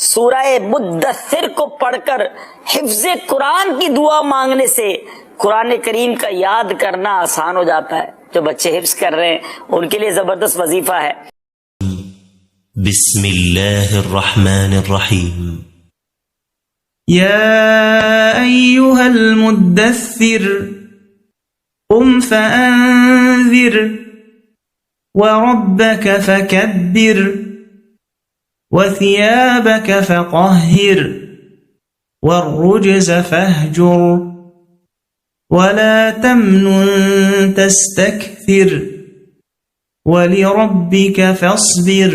सूरह मुद्दस्सिर को पढ़कर हिफ्ज़े कुरान की दुआ मांगने से कुरान करीम का याद करना आसान हो जाता है। जो बच्चे हिफ्ज़ कर रहे हैं उनके लिए जबरदस्त वजीफा है। बिस्मिल्लाहिर्रहमानिर्रहीम। या अय्युहल मुद्दस्सिर क़ुम फ़अंज़िर वरब्बक फ़कब्बिर वसियाबक फ़तह्हिर वर्रुज्ज़ फ़हजुर वला तमनुन तस्तक्थिर वलिरब्बिक फ़ास्बिर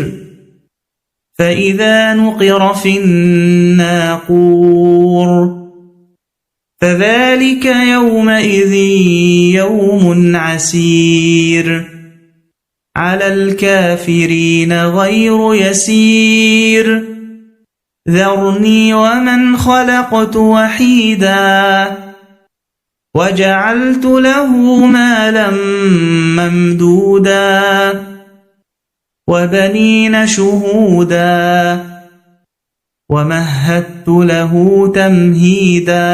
फ़इज़ा नुक़िर फ़िन्नाक़ूर फ़ज़ालिक यौमइज़िन यौमुन असीर अलल काफ़िरीन गैरु यसीर ज़रनी वमन ख़लक़तु वहीदा वजअलतु लहू मालन ममदूदा वबनीन शुहूदा वमहदतु लहू तमहीदा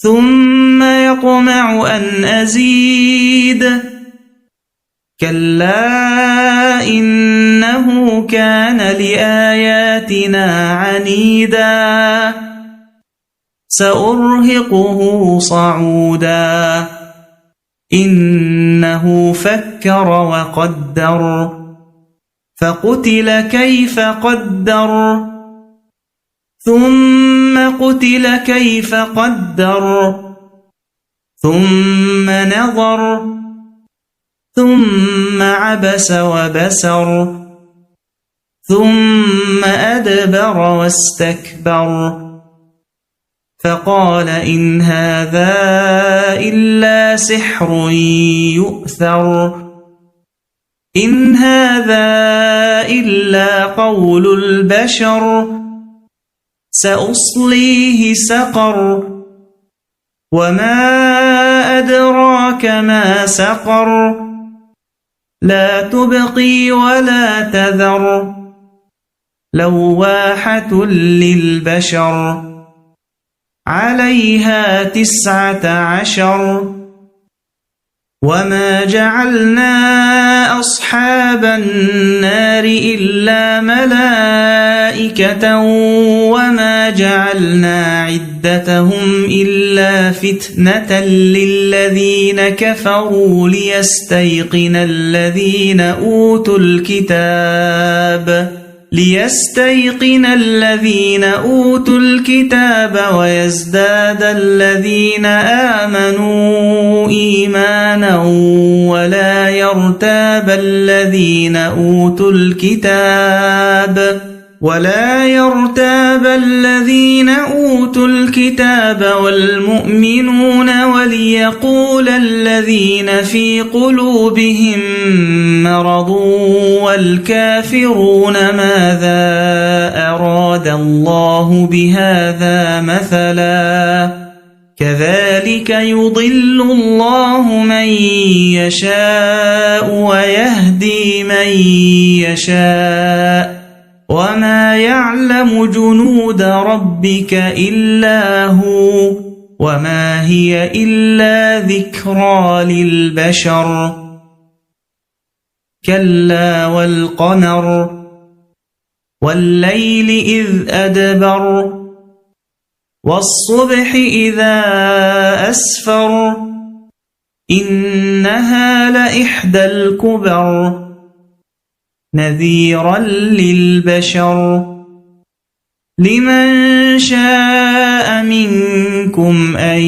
थुम्मा यत्मअु अन अज़ीद कल्ला इन्नहु कान लिआयातिना अनीदा सउर्हिक़ुहु सऊदा इन्नहु फक्कर वक़द्दर फ़क़ुतिल कैफ़ क़द्दर थुम्म क़ुतिल कैफ़ क़द्दर थुम्म नज़र थुम्म अबस वबसर थुम्म अदबर वस्तकबर फ़क़ाल इन हाज़ा इल्ला सिह्रुन युअ्थर इन हाज़ा इल्ला क़ौलुल बशर सअस्लीहि सक़र वमा अदराक मा सक़र ला तुबक़ी वला तज़र लव्वाहतुन लिलबशर अलैहा 19 वमा जअलना अस्हाबन नारि इल्ला मलाइकतन वमा जअलना इद्दतहुम इल्ला फितनतन लिल्लज़ीन कफ़रू लियस्तयक़िनल الذين أوتوا الكتاب ويزداد الذين آمنوا إيمانا ولا يرتاب الذين أوتوا الكتاب والمؤمنون وليقول الذين في قلوبهم مرض والكافرون ماذا أراد الله بهذا مثلا كذلك يضل الله من يشاء ويهدي من يشاء وما يعلم جنود ربك إلا هو وما هي إلا ذكرى للبشر كلا والقمر والليل إذ أدبر والصبح إذا أسفر إنها لإحدى الكبر نذيرا للبشر لمن شاء منكم أن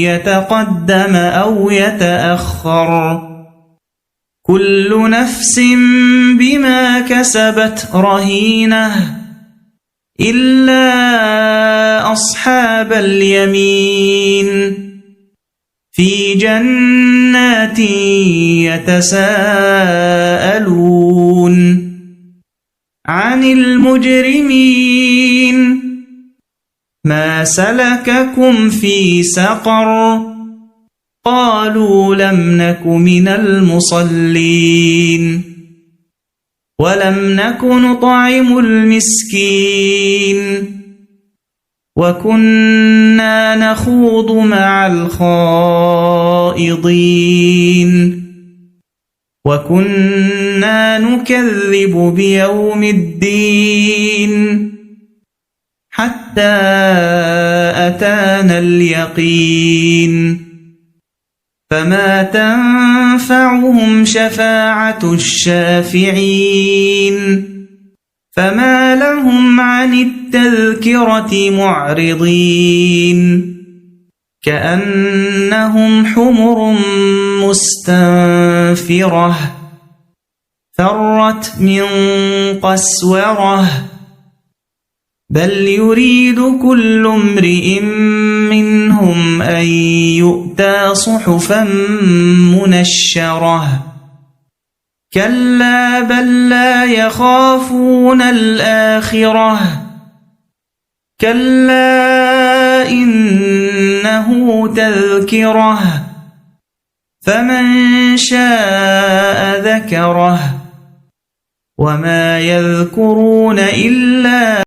يتقدم أو يتأخر كل نفس بما كسبت رهينة إلا أصحاب اليمين في جنات يتساءلون عن المجرمين ما سلككم في سقر قالوا لم نك من المصلين ولم نك نطعم المسكين وكنا نخوض مع الخائضين وكنا نكذب بيوم الدين حتى أتانا اليقين فما تنفعهم شفاعة الشافعين فما لهم عن التذكرة معرضين كأنهم حمر مستنفرة فرت من قسورة بل يريد كل امرئ منهم أن يؤتى صحفا منشرة كلا بل لا يخافون الآخرة كلا إنه تذكرة فمن شاء ذكره وما يذكرون إلا